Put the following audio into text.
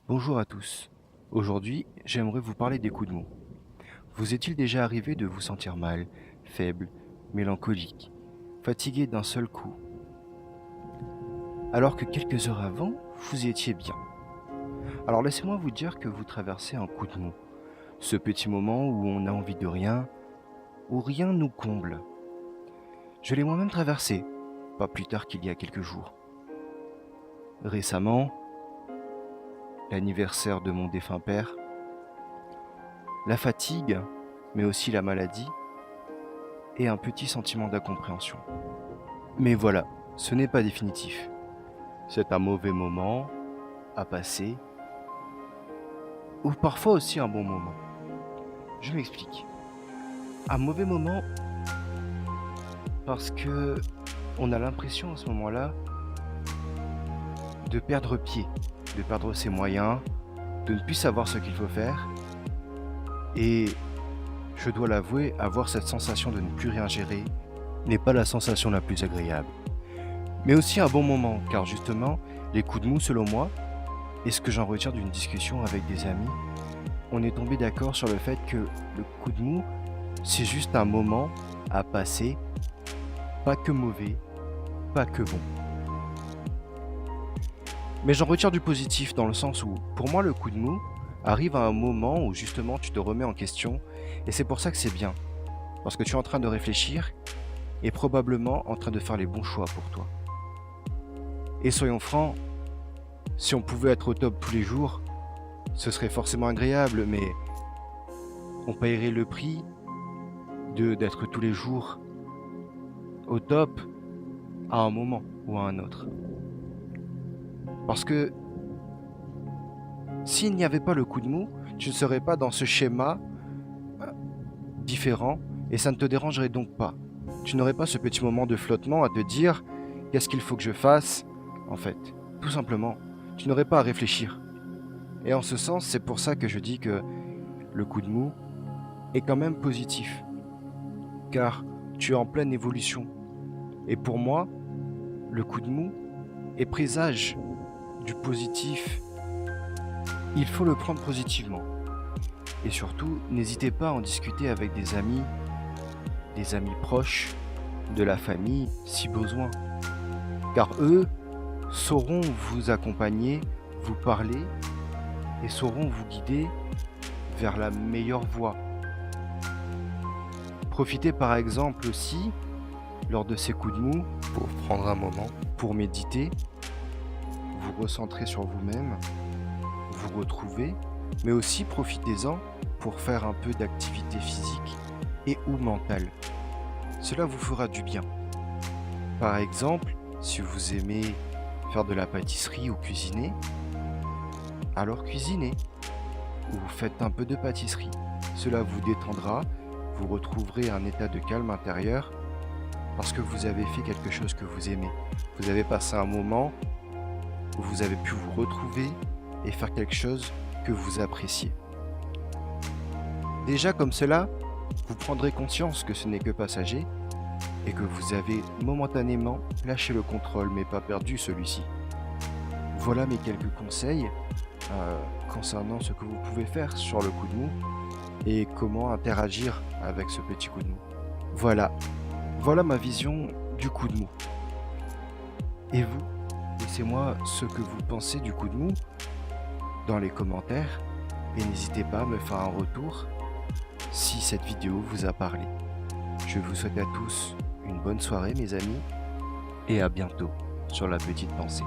Bonjour à tous. Aujourd'hui, j'aimerais vous parler des coups de mou. Vous est-il déjà arrivé de vous sentir mal, faible, mélancolique, fatigué d'un seul coup, alors que quelques heures avant, vous étiez bien? Alors laissez-moi vous dire que vous traversez un coup de mou, ce petit moment où on a envie de rien, où rien nous comble. Je l'ai moi-même traversé, pas plus tard qu'il y a quelques jours. Récemment, l'anniversaire de mon défunt père, la fatigue, mais aussi la maladie, et un petit sentiment d'incompréhension. Mais voilà, ce n'est pas définitif. C'est un mauvais moment à passer, ou parfois aussi un bon moment. Je m'explique. Un mauvais moment parce que on a l'impression à ce moment-là de perdre pied, de perdre ses moyens, de ne plus savoir ce qu'il faut faire. Et je dois l'avouer, avoir cette sensation de ne plus rien gérer n'est pas la sensation la plus agréable. Mais aussi un bon moment, car justement, les coups de mou, selon moi, et ce que j'en retire d'une discussion avec des amis, on est tombé d'accord sur le fait que le coup de mou, c'est juste un moment à passer, pas que mauvais, pas que bon. Mais j'en retire du positif dans le sens où, pour moi, le coup de mou arrive à un moment où justement tu te remets en question, et c'est pour ça que c'est bien, parce que tu es en train de réfléchir et probablement en train de faire les bons choix pour toi. Et soyons francs, si on pouvait être au top tous les jours, ce serait forcément agréable, mais on paierait le prix d'être tous les jours au top à un moment ou à un autre. Parce que s'il n'y avait pas le coup de mou, tu ne serais pas dans ce schéma différent et ça ne te dérangerait donc pas. Tu n'aurais pas ce petit moment de flottement à te dire qu'est-ce qu'il faut que je fasse en fait. Tout simplement, tu n'aurais pas à réfléchir. Et en ce sens, c'est pour ça que je dis que le coup de mou est quand même positif. Car tu es en pleine évolution. Et pour moi, le coup de mou est présage du positif. Il faut le prendre positivement. Et surtout, n'hésitez pas à en discuter avec des amis proches, de la famille si besoin. Car eux sauront vous accompagner, vous parler et sauront vous guider vers la meilleure voie. Profitez par exemple aussi, lors de ces coups de mou, pour prendre un moment, pour méditer, vous recentrer sur vous-même, vous retrouver, mais aussi profitez-en pour faire un peu d'activité physique et ou mentale. Cela vous fera du bien. Par exemple, si vous aimez faire de la pâtisserie ou cuisiner, alors cuisinez ou faites un peu de pâtisserie. Cela vous détendra, vous retrouverez un état de calme intérieur parce que vous avez fait quelque chose que vous aimez. Vous avez passé un moment où vous avez pu vous retrouver et faire quelque chose que vous appréciez. Déjà comme cela, vous prendrez conscience que ce n'est que passager et que vous avez momentanément lâché le contrôle mais pas perdu celui-ci. Voilà mes quelques conseils concernant ce que vous pouvez faire sur le coup de mou et comment interagir avec ce petit coup de mou. Voilà ma vision du coup de mou. Et vous, laissez-moi ce que vous pensez du coup de mou dans les commentaires et n'hésitez pas à me faire un retour si cette vidéo vous a parlé. Je vous souhaite à tous une bonne soirée mes amis et à bientôt sur La Petite Pensée.